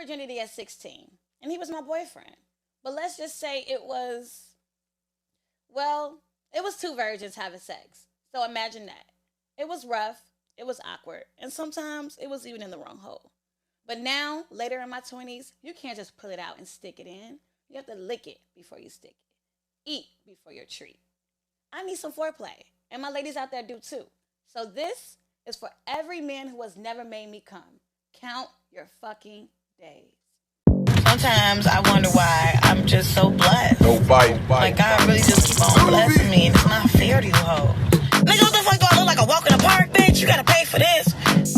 virginity at 16, and he was my boyfriend. But let's just say it was two virgins having sex. So imagine that. It was rough, it was awkward, and sometimes it was even in the wrong hole. But now, later in my 20s, you can't just pull it out and stick it in. You have to lick it before you stick it. Eat before you treat. I need some foreplay, and my ladies out there do too. So this is for every man who has never made me come. Count your fucking days. Sometimes I wonder why I'm just so blessed. No bite. Like God really just keep on blessing me, and it's not fair to you hoes. Nigga, what the fuck do I look like, a walk in the park, bitch? You gotta pay for this.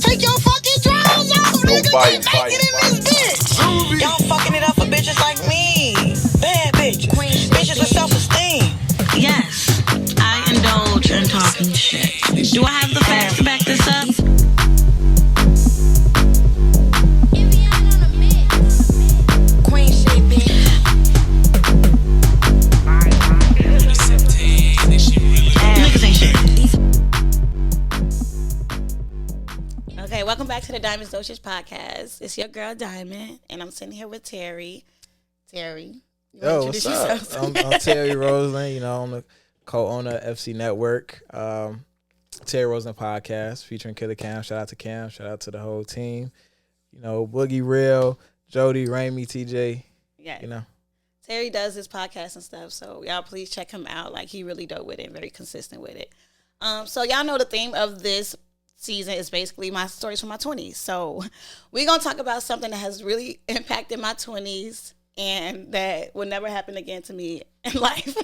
Take your fucking drawers off, nigga. Get naked in this bitch. Y'all fucking it up for bitches like me. Bad bitches. Bitches with self-esteem. Yes, I indulge in talking shit. Do I have the facts to back this up? Queen shit, bitch. Niggas ain't shit. Okay, welcome back to the Dosage podcast. It's your girl Diamond, and I'm sitting here with Terry. Terry, you wanna Yo, what's up? I'm Terry Roseland. I'm the co-owner of FC Network. Terry Roseland podcast featuring Killer Cam. Shout out to Cam. Shout out to the whole team. Boogie Real, Jody, Raimi, TJ. Yeah. Terry does his podcast and stuff, so y'all please check him out. Like, he really dope with it and very consistent with it. So y'all know the theme of this season is basically my stories from my 20s. So we're going to talk about something that has really impacted my 20s and that will never happen again to me in life.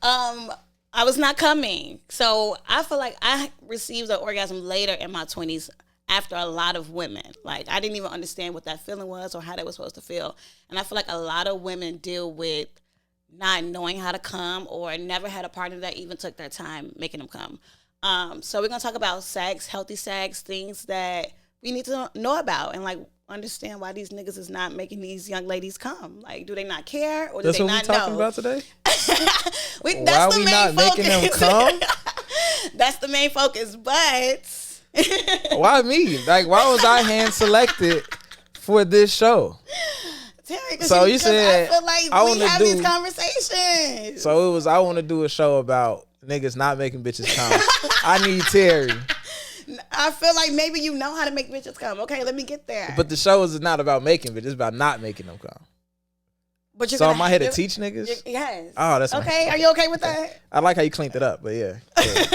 I was not coming. So I feel like I received an orgasm later in my 20s after a lot of women. Like, I didn't even understand what that feeling was or how they were supposed to feel. And I feel like a lot of women deal with not knowing how to come or never had a partner that even took their time making them come. So we're going to talk about sex, healthy sex, things that we need to know about and, like, understand why these niggas is not making these young ladies come. Like, do they not care or do That's they what not we talking know? about today? Why we not making them come? That's the main focus, but... Why me? Like, why was I hand selected for this show? Terry, so you said I feel like we have these conversations. So it was, I want to do a show about niggas not making bitches come. I need Terry. I feel like maybe you know how to make bitches come. Okay, let me get there. But the show is not about making bitches, it's about not making them come. But so am I here to teach niggas? Yes. Oh, that's okay. Are you okay with that? I like how you cleaned it up, but yeah.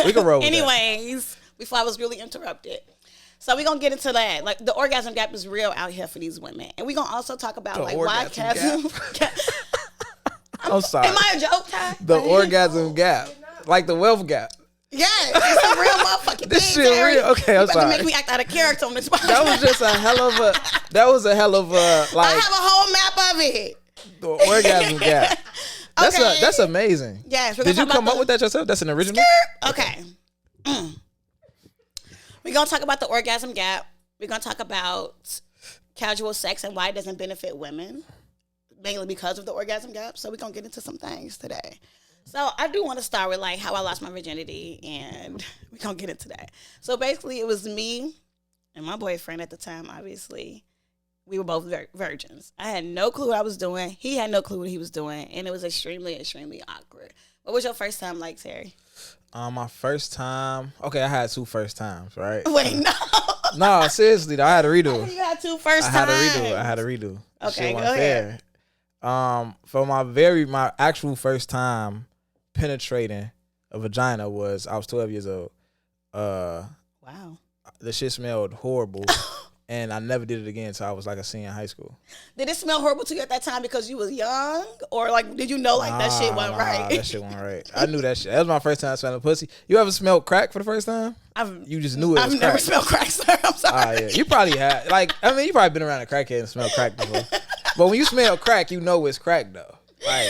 We can roll with Anyways, before I was really interrupted. So we're going to get into that. Like, the orgasm gap is real out here for these women. And we're going to also talk about, the like, why I'm sorry. Am I a joke, Ty? The orgasm gap. Like the wealth gap. Yes, it's a real motherfucking this thing, shit Terry. real. Okay, I'm sorry. Make me act out of character on this podcast. That was just a hell of a. That was a hell of a. Like, I have a whole map of it. The orgasm gap. That's amazing. Yes. Did you come up with that yourself? That's an original. Okay. We're gonna talk about the orgasm gap. We're gonna talk about casual sex and why it doesn't benefit women, mainly because of the orgasm gap. So we're gonna get into some things today. So I do want to start with, like, how I lost my virginity, and we're going to get into that. So basically, it was me and my boyfriend at the time, obviously. We were both virgins. I had no clue what I was doing. He had no clue what he was doing, and it was extremely, extremely awkward. What was your first time like, Terry? My first time, okay, I had two first times, right? Wait, no. No, seriously, though, I had to redo. You had two first times. I had to redo. Okay, go ahead. For my actual first time penetrating a vagina was, I was 12 years old. Wow. The shit smelled horrible. And I never did it again until I was like a senior in high school. Did it smell horrible to you at that time because you was young? Or, like, did you know, like, that shit wasn't right? That shit wasn't right. I knew that shit. That was my first time smelling pussy. You ever smelled crack for the first time? You just knew it was I've never crack. smelled crack, sir. I'm sorry. Yeah. You probably had. Like, I mean, you probably been around a crackhead and smelled crack before. But when you smell crack, you know it's crack, though. Like,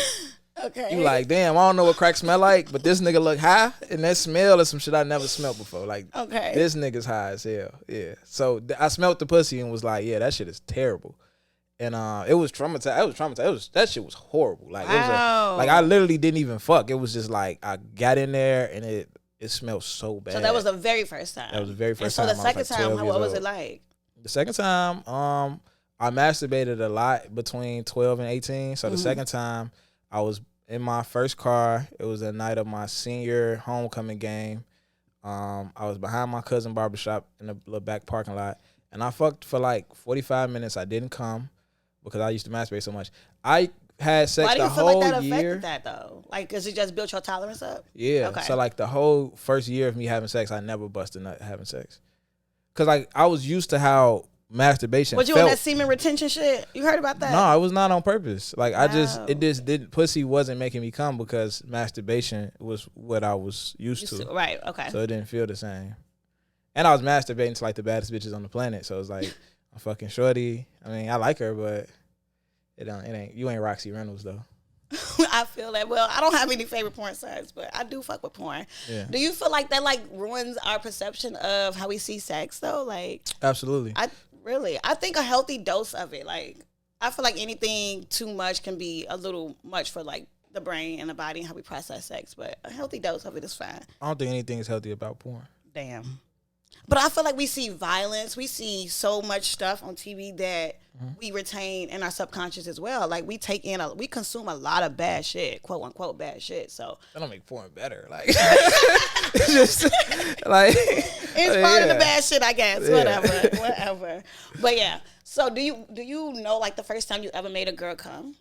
okay. You like, damn, I don't know what crack smell like, but this nigga look high, and that smell is some shit I never smelled before. Like, okay, this nigga's high as hell. Yeah. So I smelled the pussy and was like, yeah, that shit is terrible. And it was traumatized. That shit was horrible. Like, wow. I literally didn't even fuck. It was just like I got in there and it smelled so bad. So that was the very first time. That was the very first time. So the second time, what was it like? The second time, I masturbated a lot between 12 and 18. So the second time I was in my first car. It was the night of my senior homecoming game. I was behind my cousin barbershop in the little back parking lot. And I fucked for like 45 minutes. I didn't come because I used to masturbate so much. I had sex the whole year. Why do you feel like that affected that though? Like, because it just built your tolerance up? Yeah. Okay. So like the whole first year of me having sex, I never busted nut having sex. Because like I was used to how masturbation was you felt. On that semen retention shit? You heard about that? No, it was not on purpose. Like it just didn't. Pussy wasn't making me come because masturbation was what I was used to. Right. Okay. So it didn't feel the same. And I was masturbating to like the baddest bitches on the planet. So it was like I'm fucking shorty. I mean, I like her, but it ain't. You ain't Roxy Reynolds though. I feel that. Well, I don't have any favorite porn sites, but I do fuck with porn. Yeah. Do you feel like that like ruins our perception of how we see sex though? Like absolutely. I think a healthy dose of it. Like I feel like anything too much can be a little much for like the brain and the body and how we process sex. But a healthy dose of it is fine. I don't think anything is healthy about porn. Damn. But I feel like we see violence. We see so much stuff on TV that we retain in our subconscious as well. Like we we consume a lot of bad shit, quote unquote bad shit. So that don't make porn better. Like it's just like it's part of the bad shit, I guess. Yeah. Whatever. But yeah. So do you know like the first time you ever made a girl come?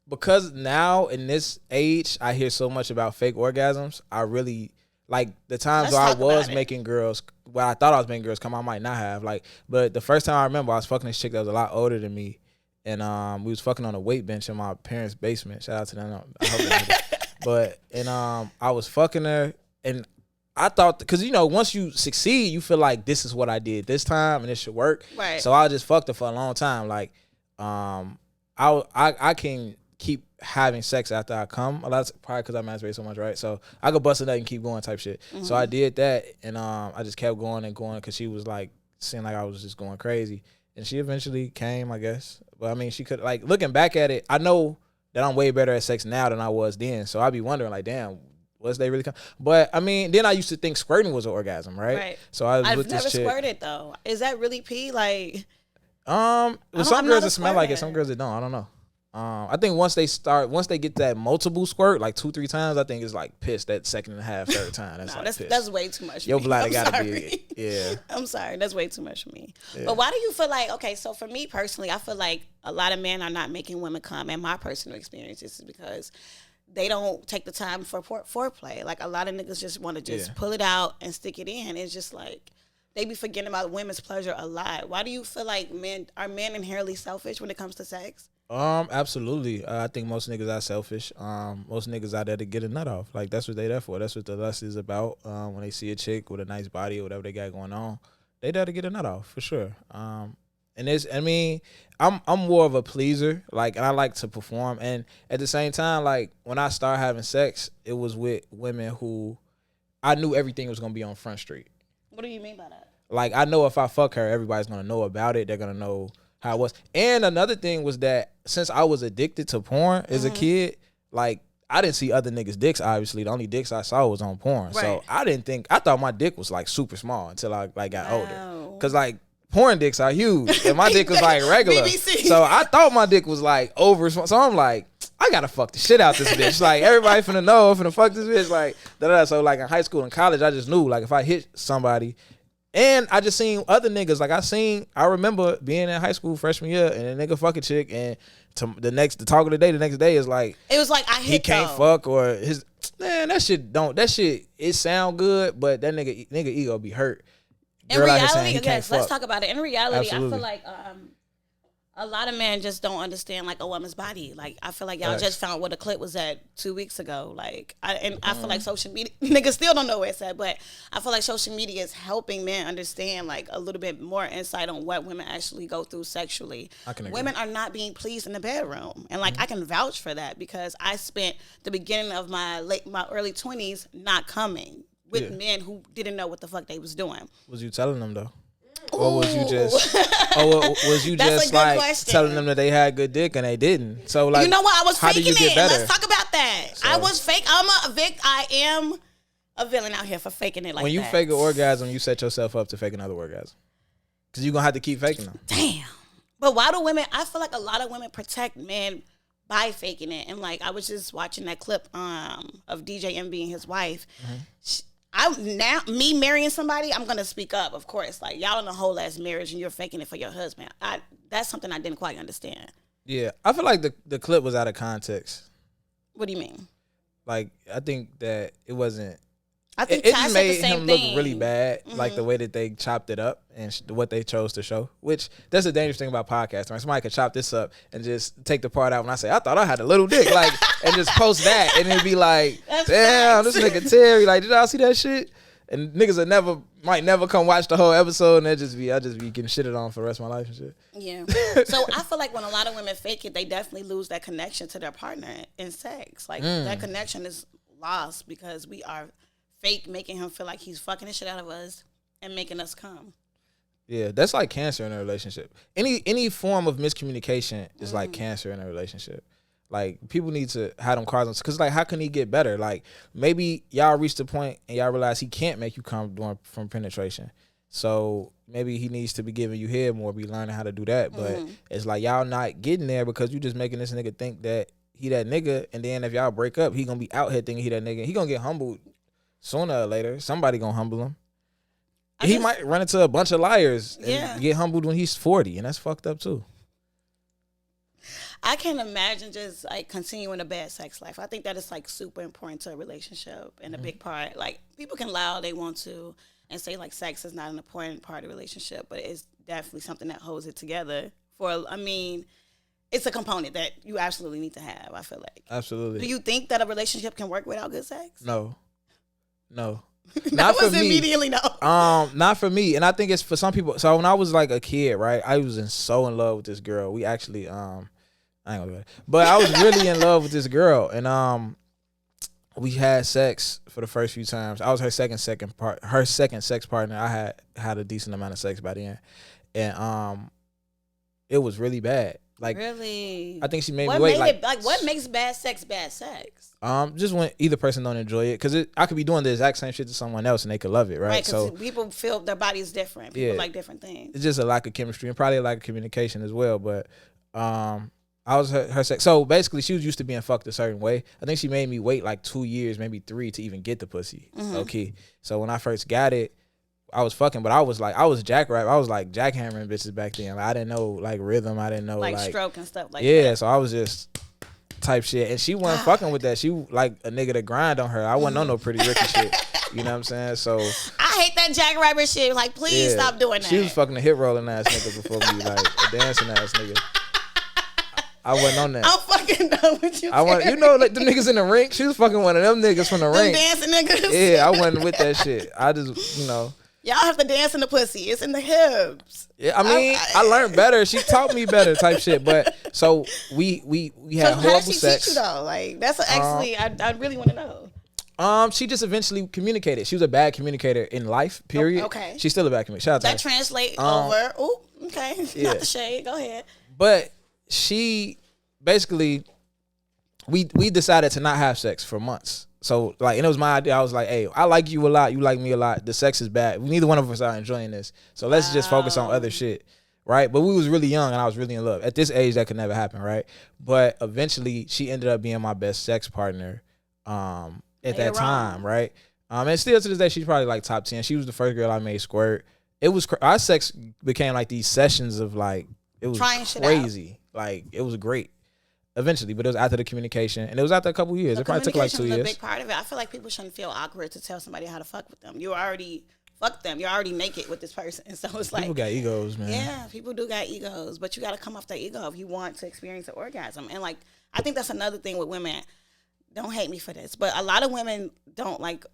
Because now in this age, I hear so much about fake orgasms. I really. Like the times where I was making girls, well, I thought I was making girls come, I might not have. Like, but the first time I remember, I was fucking this chick that was a lot older than me, and we was fucking on a weight bench in my parents' basement. Shout out to them. I hope I was fucking her, and I thought because once you succeed, you feel like this is what I did this time, and it should work. Right. So I just fucked her for a long time. Like, I can keep having sex after I come. A lot of probably because I masturbate so much, right? So I could bust it up and keep going type shit. Mm-hmm. So I did that, and I just kept going and going because she was like seeing like I was just going crazy, and she eventually came, I guess. But I mean, she could like looking back at it, I know that I'm way better at sex now than I was then. So I'd be wondering like, damn, was they really come? But I mean, then I used to think squirting was an orgasm, right? Right. So I've never squirted though. Is that really pee? Like, with some girls it smell like it, some girls it don't. I don't know. I think once they get that multiple squirt, like 2-3 times, I think it's like piss that second and a half, third time. That's way too much. Your bladder gotta be, yeah. I'm sorry, that's way too much for me. Yeah. But why do you feel like, okay, so for me personally, I feel like a lot of men are not making women come, and my personal experience is because they don't take the time for foreplay. Like a lot of niggas just want to just pull it out and stick it in. It's just like they be forgetting about women's pleasure a lot. Why do you feel like men inherently selfish when it comes to sex? Absolutely. I think most niggas are selfish. Most niggas out there to get a nut off. Like that's what they there for. That's what the lust is about. When they see a chick with a nice body or whatever they got going on, they there to get a nut off for sure. And I'm more of a pleaser. Like, and I like to perform. And at the same time, like when I started having sex, it was with women who I knew everything was gonna be on Front Street. What do you mean by that? Like I know if I fuck her, everybody's gonna know about it. They're gonna know how it was. And another thing was that since I was addicted to porn as a kid, like I didn't see other niggas' dicks. Obviously, the only dicks I saw was on porn. Right. So I thought my dick was like super small until I like got older. Cause like porn dicks are huge, and my dick was like regular. BBC. So I thought my dick was like over. So I'm like, I gotta fuck the shit out this bitch. Like everybody finna know I'm finna fuck this bitch. Like da-da-da. So like in high school and college, I just knew like if I hit somebody. And I just seen other niggas. Like I remember being in high school freshman year and a nigga fuck a chick, and the talk of the next day is like it was like I hit he can't fuck or his man that shit it sound good, but that nigga ego be hurt. In reality, yes, let's talk about it. In reality, absolutely. I feel like a lot of men just don't understand like a woman's body. Like I feel like y'all just found what a clip was at 2 weeks ago. Like I feel like social media niggas still don't know where it's at, but I feel like social media is helping men understand like a little bit more insight on what women actually go through sexually. Women are not being pleased in the bedroom, and like I can vouch for that because I spent the beginning of my early 20s not coming with men who didn't know what the fuck they was doing. Was you telling them though? Or was you just like question. Telling them that they had good dick and they didn't? So like, you know what? I was faking it. Let's talk about that. So, I was fake. I am a villain out here for faking it like that. When you fake an orgasm, you set yourself up to fake another orgasm. Because you're going to have to keep faking them. Damn. But why do women, I feel like a lot of women protect men by faking it. And like, I was just watching that clip of DJ Envy and his wife. Me marrying somebody, I'm going to speak up, of course. Like, y'all in a whole ass marriage and you're faking it for your husband. That's something I didn't quite understand. Yeah. I feel like the clip was out of context. What do you mean? Like, I think that it wasn't. I think it Ty just said the made same him thing. look really bad, like the way that they chopped it up and what they chose to show. Which that's the dangerous thing about podcasting. Right? Somebody could chop this up and just take the part out when I say I thought I had a little dick, like, and just post that, and it'd be like, That's damn, facts. this nigga Terry, like, did y'all see that shit? And niggas might never come watch the whole episode, and I just be getting shitted on for the rest of my life and shit. Yeah. So I feel like when a lot of women fake it, they definitely lose that connection to their partner in sex. Like that connection is lost because we are fake making him feel like he's fucking the shit out of us and making us come. Yeah, that's like cancer in a relationship. Any form of miscommunication is like cancer in a relationship. Like, people need to have them cards on, because like, how can he get better? Like, maybe y'all reach the point and y'all realize he can't make you come from penetration. So maybe he needs to be giving you head more, be learning how to do that. But it's like y'all not getting there because you just making this nigga think that he that nigga, and then if y'all break up, he gonna be out here thinking he that nigga. He gonna get humbled sooner or later. Somebody gonna humble him. He might run into a bunch of liars and get humbled when he's 40, and that's fucked up too. I can't imagine just like continuing a bad sex life. I think that is like super important to a relationship and a big part. Like, people can lie all they want to and say like sex is not an important part of the relationship, but it's definitely something that holds it together. It's a component that you absolutely need to have, I feel like. Absolutely. Do you think that a relationship can work without good sex? No. That was immediately no. Not for me, and I think it's for some people. So when I was like a kid, right, I was so in love with this girl. We actually, I ain't gonna do that, but I was really in love with this girl, and we had sex for the first few times. I was her second sex partner. I had a decent amount of sex by the end, and it was really bad. Like, really? I think she made me wait. What makes bad sex bad sex? Just when either person don't enjoy it, because I could be doing the exact same shit to someone else and they could love it, right? Right, because people feel their body is different. People like different things. It's just a lack of chemistry and probably a lack of communication as well. But I was her sex. So basically, she was used to being fucked a certain way. I think she made me wait like 2 years, maybe 3, to even get the pussy. Okay, so when I first got it, I was fucking, but I was jackrabbit. I was like jackhammering bitches back then. Like, I didn't know like rhythm. I didn't know like stroke and stuff like that. Yeah, so I was just type shit, and she wasn't fucking with that. She like a nigga to grind on her. I wasn't on no Pretty Ricky shit. You know what I'm saying? So I hate that jackrabbit shit. Like, please stop doing that. She was fucking a hip rolling ass nigga before me, like a dancing ass nigga. I wasn't on that. I'm fucking done with you. Like the niggas in the rink. She was fucking one of them niggas from the rink. Dancing niggas. Yeah, I wasn't with that shit. I just, Y'all have to dance in the pussy. It's in the hips. Yeah, I mean, I learned better. She taught me better, type shit. But so we had horrible how did she sex. teach you though? Like, that's actually I really want to know. She just eventually communicated. She was a bad communicator in life. Period. Okay. She's still a bad communicator. Shout out to her. That translate over. Ooh, okay. Yeah. Not the shade. Go ahead. But she basically, we decided to not have sex for months. So, like, and it was my idea. I was like, hey, I like you a lot. You like me a lot. The sex is bad. Neither one of us are enjoying this. So let's just focus on other shit, right? But we was really young, and I was really in love. At this age, that could never happen, right? But eventually, she ended up being my best sex partner at that time, right? And still to this day, she's probably like top 10. She was the first girl I made squirt. It was our sex became like these sessions of like, it was trying shit crazy. Like, it was great. Eventually, but it was after the communication, and it was after a couple years. It probably took like 2 years. A big part of it. I feel like people shouldn't feel awkward to tell somebody how to fuck with them. You already fucked them. You're already naked with this person, so it's like people got egos, man. Yeah, people do got egos, but you got to come off that ego if you want to experience an orgasm. And like, I think that's another thing with women. Don't hate me for this, but a lot of women don't like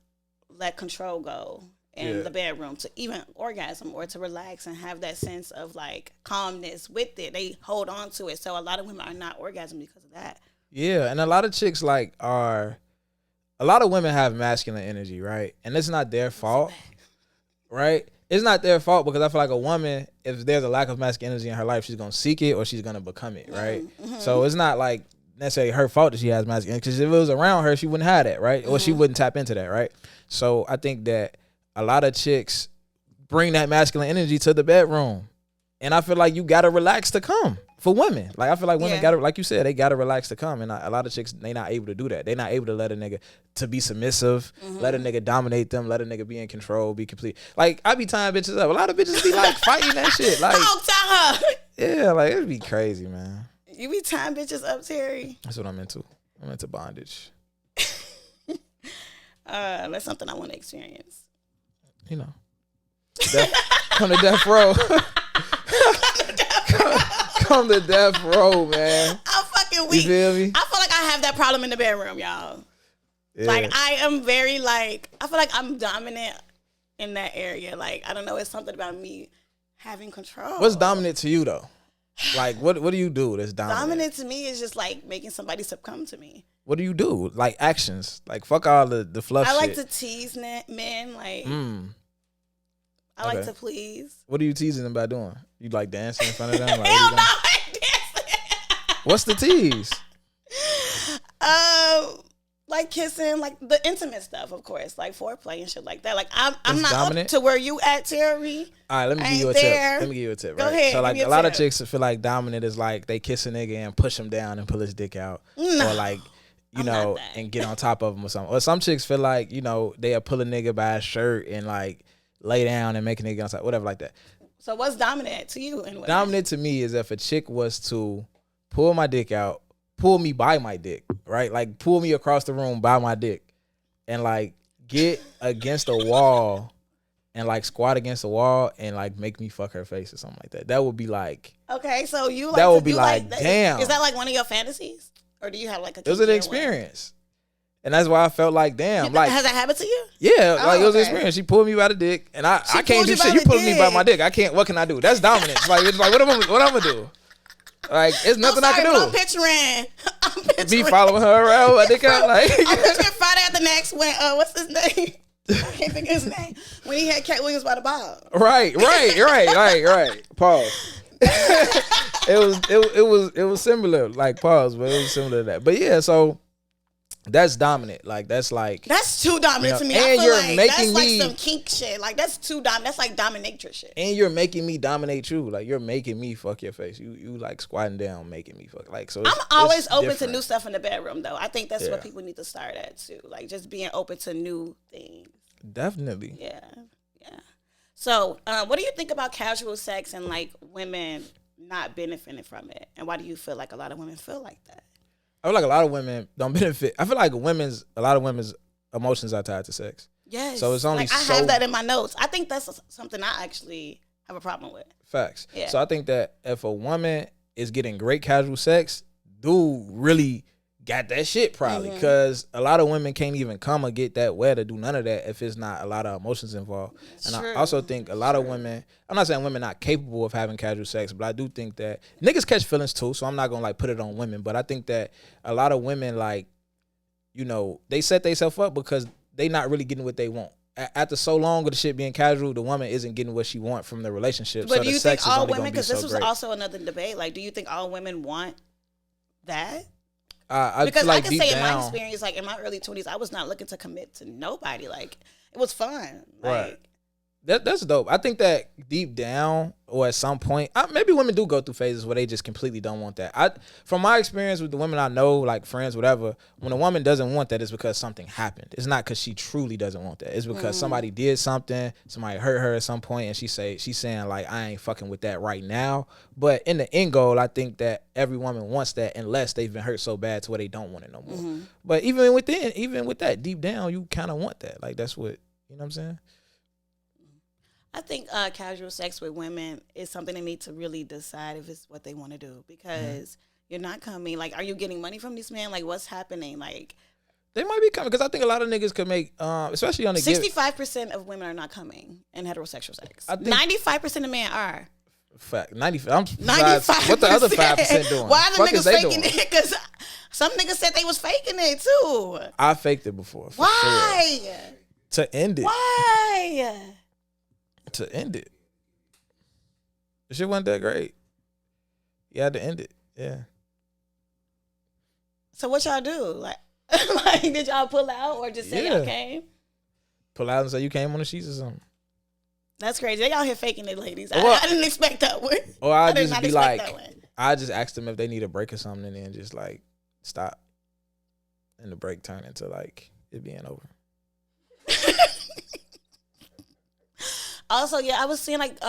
let control go in the bedroom to even orgasm or to relax and have that sense of like calmness with it. They hold on to it. So a lot of women are not orgasming because of that. Yeah, and a lot of chicks a lot of women have masculine energy, right? And it's not their fault, right? It's not their fault because I feel like a woman, if there's a lack of masculine energy in her life, she's going to seek it or she's going to become it, right? Mm-hmm. So it's not like necessarily her fault that she has masculine energy, because if it was around her, she wouldn't have that, right? Or she wouldn't tap into that, right? So I think that a lot of chicks bring that masculine energy to the bedroom, And I feel like you gotta relax to come for women. Like I feel like women gotta, like you said, they gotta relax to come. And a lot of chicks, they not able to do that. They not able to let a nigga to be submissive, let a nigga dominate them, let a nigga be in control, be complete. Like I be tying bitches up. A lot of bitches be like fighting that shit. Like oh, tell her. Yeah, like it'd be crazy, man. You be tying bitches up, Terry? That's what I'm into. I'm into bondage. That's something I want to experience. You know. Come to death row. Come to death row, man. I'm fucking weak. You feel me? I feel like I have that problem in the bedroom, y'all. Yeah. Like I am very I feel like I'm dominant in that area. Like I don't know, it's something about me having control. What's dominant to you though? Like what do you do that's dominant? Dominant to me is just like making somebody succumb to me. What do you do? Like actions. Like fuck all the fluff shit. I like to tease men. Like I like to please. What are you teasing them by doing? You like dancing in front of them? Like, hell no, I ain't dancing. What's the tease? Like kissing, like the intimate stuff, of course, like foreplay and shit like that. Like I'm not dominant? up to where you at, Terry. All right, let me give you a tip. Let me give you a tip. Go right? ahead. So like a lot of chicks feel like dominant is like they kiss a nigga and push him down and pull his dick out, or like you know and get on top of him or something. Or some chicks feel like they'll pull a nigga by his shirt and like lay down and make a nigga get on top, whatever like that. So what's dominant to you? Anyway? Dominant to me is if a chick was to pull my dick out, pull me by my dick, right? Like pull me across the room by my dick and like get against a wall and like squat against the wall and like make me fuck her face or something like that. That would be like, okay, so you like that would be like, damn. Is that like one of your fantasies? Or do you have like a It was an experience. And that's why I felt like, damn. Like, has that happened to you? Yeah, like it was an experience. She pulled me by the dick and I can't do shit. You pulling me by my dick. What can I do? That's dominance. Like it's like what am I gonna do? Like it's nothing I can do. I'm picturing me following her around. I think I'm like I'm picturing Friday at the Next when what's his name? I can't think of his name. When he had Cat Williams by the bob. Right. Pause. it was similar, like pause, but it was similar to that. But yeah, so that's dominant. Like that's too dominant to me. And I feel you're like making that's me like some kink shit. Like that's too dominant. That's like dominatrix shit. And you're making me dominate you. Like you're making me fuck your face. You like squatting down, making me fuck. Like so. I'm always open to new stuff in the bedroom, though. I think that's what people need to start at too. Like just being open to new things. Definitely. Yeah. So, what do you think about casual sex and like women not benefiting from it? And why do you feel like a lot of women feel like that? I feel like a lot of women don't benefit. I feel like a lot of women's emotions are tied to sex. Yes. So it's only I have that in my notes. I think that's something I actually have a problem with. Facts. Yeah. So I think that if a woman is getting great casual sex, dude really got that shit probably, because a lot of women can't even come or get that wet or do none of that if it's not a lot of emotions involved. And I also think a lot of women, I'm not saying women not capable of having casual sex, but I do think that niggas catch feelings too, so I'm not gonna like put it on women, but I think that a lot of women like, they set themselves up because they not really getting what they want. After so long of the shit being casual, the woman isn't getting what she want from the relationship. But so do you sex think all women, because this was also another debate, like do you think all women want that? Because I can say in my experience, like in my early 20s, I was not looking to commit to nobody. Like it was fun. Right. That's dope. I think that deep down, or at some point, maybe women do go through phases where they just completely don't want that. From my experience with the women I know, like friends, whatever, when a woman doesn't want that, it's because something happened. It's not because she truly doesn't want that. It's because somebody did something, somebody hurt her at some point, and she's saying like, I ain't fucking with that right now. But in the end goal, I think that every woman wants that unless they've been hurt so bad to where they don't want it no more. But even with that, deep down, you kind of want that. Like that's what, you know what I'm saying? I think casual sex with women is something they need to really decide if it's what they want to do, because you're not coming. Like, are you getting money from these men? Like, what's happening? Like, they might be coming, because I think a lot of niggas could make, especially on the 65% of women are not coming in heterosexual sex. 95% of men are. Fact, 95%. What the other 5% doing? Why are the niggas faking it? Because some niggas said they was faking it too. I faked it before. Why? Sure. To end it. Why? To end it. The shit wasn't that great. You had to end it. Yeah. So what y'all do? Like did y'all pull out or just say y'all came? Pull out and say you came on the sheets or something. That's crazy. They out here faking it, ladies. Well, I didn't expect that one. Or I I'll did just not be expect like, that one. I just ask them if they need a break or something, and then just like stop, and the break turn into like it being over. Also, yeah, I was seeing like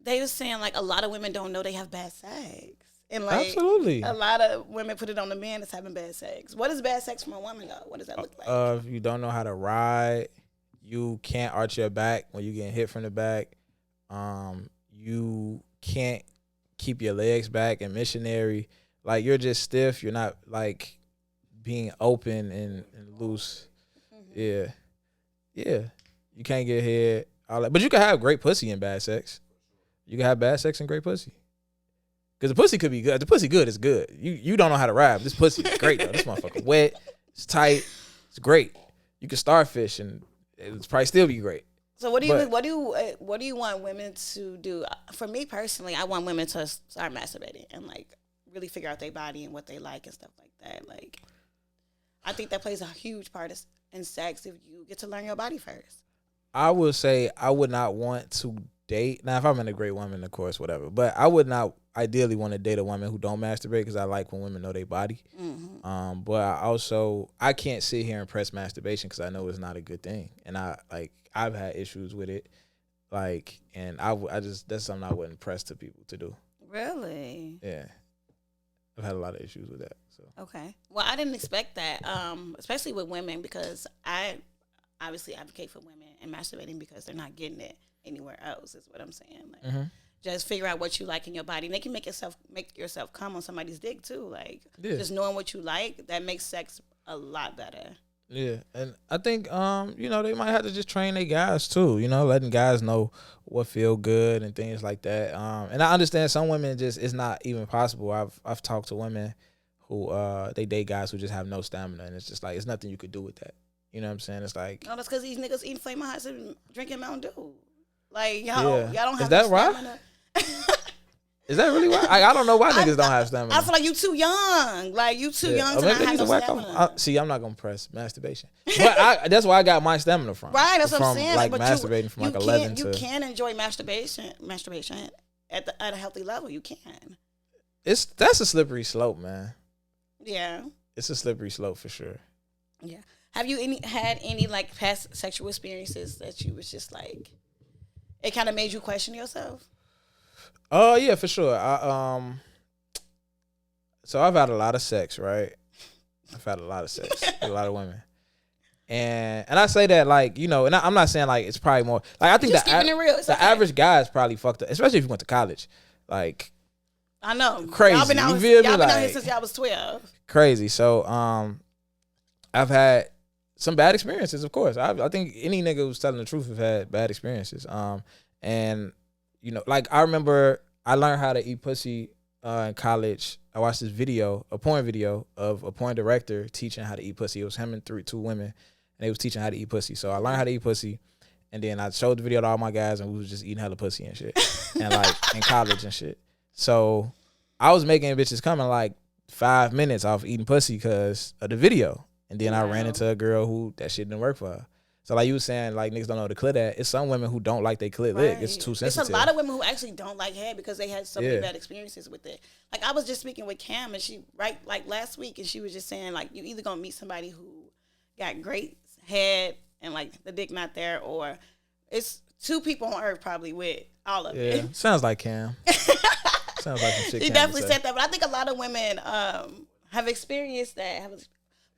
they were saying like a lot of women don't know they have bad sex. And like Absolutely. a lot of women put it on the man that's having bad sex. What is bad sex from a woman though? What does that look like? If you don't know how to ride, you can't arch your back when you getting hit from the back. You can't keep your legs back and missionary. Like you're just stiff. You're not like being open and loose. Mm-hmm. Yeah. You can't get hit. All that. But you can have great pussy and bad sex. You can have bad sex and great pussy. Because the pussy could be good. The pussy good is good. You don't know how to ride. This pussy is great though. This motherfucker wet. It's tight. It's great. You can starfish and it's probably still be great. So what do you want women to do? For me personally, I want women to start masturbating and like really figure out their body and what they like and stuff like that. Like, I think that plays a huge part in sex if you get to learn your body first. I would say I would not want to date. Now, if I'm in a great woman, of course, whatever. But I would not ideally want to date a woman who don't masturbate because I like when women know their body. Mm-hmm. But I can't sit here and press masturbation because I know it's not a good thing, and I've had issues with it, like, and that's something I wouldn't press to people to do. Really? Yeah, I've had a lot of issues with that. So okay, well, I didn't expect that, especially with women because I obviously advocate for women and masturbating because they're not getting it anywhere else. Is what I'm saying. Like, mm-hmm. Just figure out what you like in your body. And they can make yourself come on somebody's dick too. Like just knowing what you like, that makes sex a lot better. Yeah, and I think they might have to just train their guys too. Letting guys know what feel good and things like that. And I understand some women it's not even possible. I've talked to women who they date guys who just have no stamina, and it's just like it's nothing you could do with that. You know what I'm saying? It's like no, that's because these niggas eating Flaming Hots and drinking Mountain Dew. Like y'all don't have Is that stamina. Is that really why? I don't know why niggas don't have stamina. I feel like you too young. Like you too young to not have no stamina. See, I'm not gonna press masturbation, but that's where I got my stamina from. Right, that's what I'm saying. Like masturbating from like 11 to. You can enjoy masturbation at a healthy level. You can. That's a slippery slope, man. Yeah. It's a slippery slope for sure. Yeah. Have you had any like past sexual experiences that you was just like, it kind of made you question yourself? Oh yeah, for sure. So I've had a lot of sex, right? I've had a lot of sex with a lot of women, and I say that like and I'm not saying like it's probably more like I think the average guy is probably fucked up, especially if you went to college. Like I know, crazy. Y'all been out here since y'all was 12. Crazy. So I've had some bad experiences, of course. I think any nigga who's telling the truth have had bad experiences. And like I remember I learned how to eat pussy in college. I watched this video, a porn video of a porn director teaching how to eat pussy. It was him and two women, and they was teaching how to eat pussy. So I learned how to eat pussy, and then I showed the video to all my guys, and we was just eating hella pussy and shit, and like in college and shit. So I was making bitches come in like 5 minutes off eating pussy because of the video, and then I ran into a girl who that shit didn't work for her. So like you were saying, like niggas don't know the clit at. It's some women who don't like their clit lick. It's too sensitive. It's a lot of women who actually don't like head because they had so many bad experiences with it. Like I was just speaking with Cam and she like last week and she was just saying like you either gonna meet somebody who got great head and like the dick not there, or it's two people on earth probably with all of it. Yeah, sounds like Cam. Sounds like some shit. He definitely said that, but I think a lot of women have experienced that.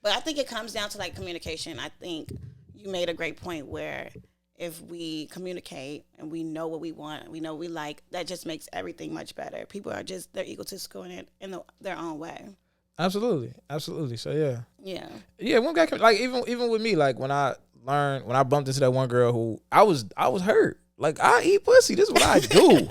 But I think it comes down to like communication. I think you made a great point where if we communicate and we know what we want, we know what we like, that just makes everything much better. People are just, they're egotistical in their own way. Absolutely. So yeah. One guy like even with me, like when I bumped into that one girl who I was hurt. Like I eat pussy. This is what I do.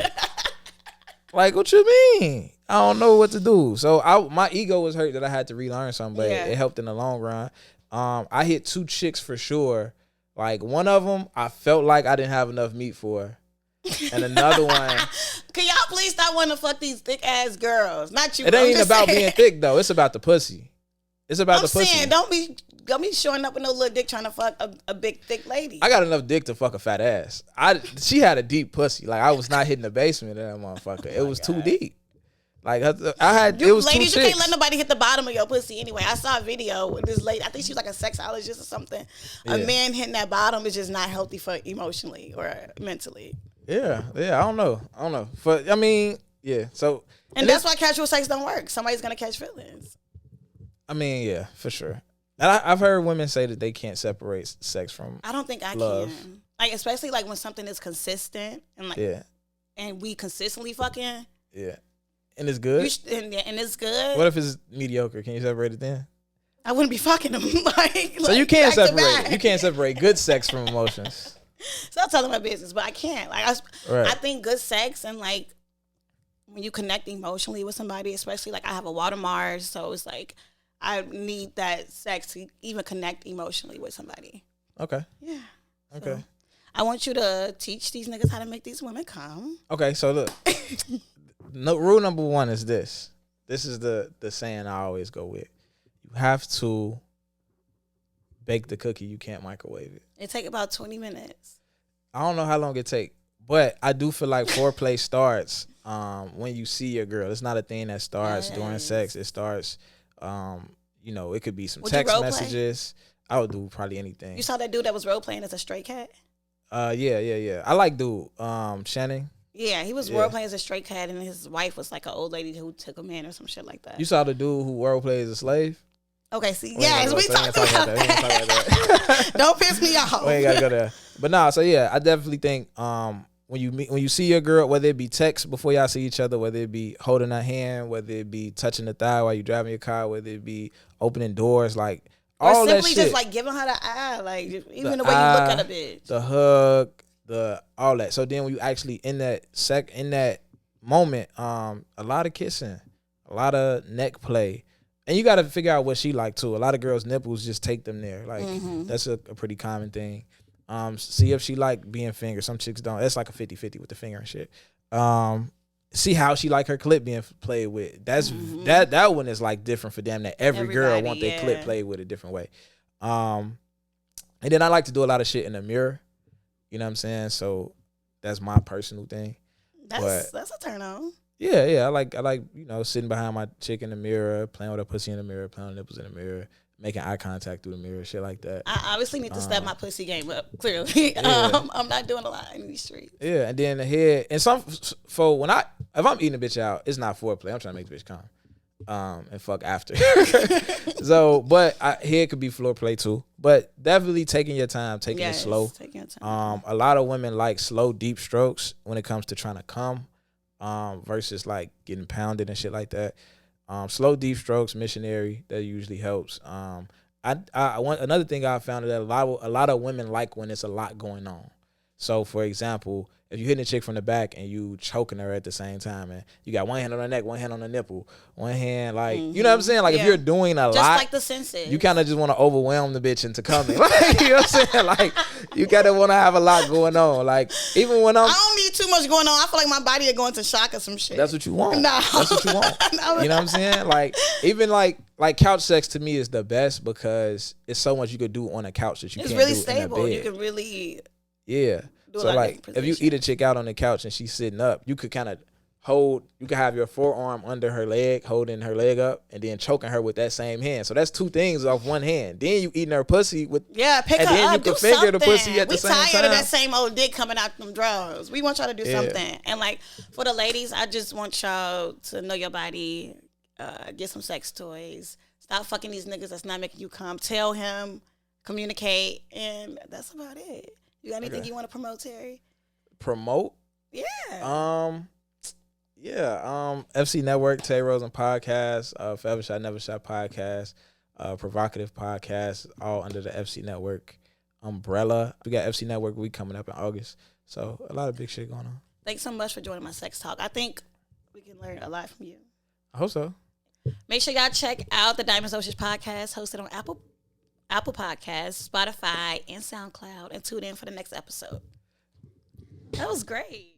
Like what you mean? I don't know what to do. So my ego was hurt that I had to relearn something, but it helped in the long run. I hit 2 chicks for sure. Like one of them, I felt like I didn't have enough meat for, and another one. Can y'all please stop wanting to fuck these thick ass girls? Not you. It ain't about being thick though. It's about the pussy. It's about the pussy. I'm saying don't be don't be showing up with no little dick trying to fuck a big thick lady. I got enough dick to fuck a fat ass. She had a deep pussy. Like I was not hitting the basement of that motherfucker. It was too deep. Like it was ladies, too you can't let nobody hit the bottom of your pussy anyway. I saw a video with this lady. I think she was like a sexologist or something. A man hitting that bottom is just not healthy for emotionally or mentally. Yeah. I don't know. But I mean, yeah. So and that's why casual sex don't work. Somebody's gonna catch feelings. I mean, yeah, for sure. And I've heard women say that they can't separate sex from I don't think I love. can. Like especially like when something is consistent and like and we consistently fucking. Yeah. And it's good? And it's good. What if it's mediocre? Can you separate it then? I wouldn't be fucking them. So you can't separate. You can't separate good sex from emotions. Stop telling my business, but I can't. Like I think good sex and like when you connect emotionally with somebody, especially like I have a watermark, so it's like I need that sex to even connect emotionally with somebody. Okay. Yeah. Okay. So I want you to teach these niggas how to make these women come. Okay, so look. Rule number 1 is this. This is the saying I always go with. You have to bake the cookie. You can't microwave it. It take about 20 minutes. I don't know how long it take, but I do feel like foreplay starts when you see your girl. It's not a thing that starts during sex. It starts, it could be some text messages. I would do probably anything. You saw that dude that was role playing as a straight cat? Yeah. I like dude, Shannon. Yeah, he was role playing as a straight cat, and his wife was like an old lady who took him in or some shit like that. You saw the dude who role plays a slave? Okay, see, yes, we talked about that. Don't piss me off. We ain't gotta go there. But nah, so yeah, I definitely think when you see your girl, whether it be text before y'all see each other, whether it be holding her hand, whether it be touching the thigh while you driving your car, whether it be opening doors, like all that shit. Or simply just like giving her the eye, like even the way you look at a bitch. The hug. All that. So then when you actually in that moment, a lot of kissing, a lot of neck play, and you got to figure out what she like too. A lot of girls' nipples just take them there. Like that's a pretty common thing. See if she like being fingered. Some chicks don't. That's like a 50-50 with the finger and shit. See how she like her clip being played with. That's that one is like different for them. That everybody girl want their clip played with a different way. And then I like to do a lot of shit in the mirror. You know what I'm saying? So that's my personal thing. That's a turn on. Yeah. I like sitting behind my chick in the mirror, playing with her pussy in the mirror, playing with nipples in the mirror, making eye contact through the mirror, shit like that. I obviously need to step my pussy game up. Clearly, I'm not doing a lot in these streets. Yeah, and then the head and if I'm eating a bitch out, it's not foreplay. I'm trying to make the bitch come. And fuck after. So, but head could be floor play too. But definitely taking your time, taking it slow. Taking your time. A lot of women like slow, deep strokes when it comes to trying to come, versus like getting pounded and shit like that. Slow, deep strokes, missionary, that usually helps. Another thing I found is that a lot of women like when it's a lot going on. So, for example, if you hitting a chick from the back and you choking her at the same time, and you got one hand on her neck, one hand on the nipple, one hand like, you know what I'm saying? Like if you're doing a lot, just like the senses, you kind of just want to overwhelm the bitch into coming. Like, you know what I'm saying? Like you kind of want to have a lot going on. Like even when I don't need too much going on. I feel like my body is going to shock or some shit. That's what you want. No. That's what you want. No. You know what I'm saying? Like even like couch sex to me is the best because it's so much you could do on a couch that you can't really do stable. in a bed. You can really So like if you eat a chick out on the couch and she's sitting up, you could kind of you could have your forearm under her leg, holding her leg up, and then choking her with that same hand. So that's two things off one hand. Then you eating her pussy with pick her up, and then you can finger the pussy at the same time. We tired of that same old dick coming out them drawers. We want y'all to do something. And like for the ladies, I just want y'all to know your body, get some sex toys, stop fucking these niggas that's not making you come. Tell him, communicate, and that's about it. You got anything you want to promote, Terry? Promote? Yeah. FC Network, Terry Roseland podcast, Forever Shot, Never Shot podcast, Provocative podcast, all under the FC Network umbrella. We got FC Network week coming up in August. So a lot of big shit going on. Thanks so much for joining my sex talk. I think we can learn a lot from you. I hope so. Make sure y'all check out the Diamond Dosage podcast hosted on Apple Podcasts, Spotify, and SoundCloud, and tune in for the next episode. That was great.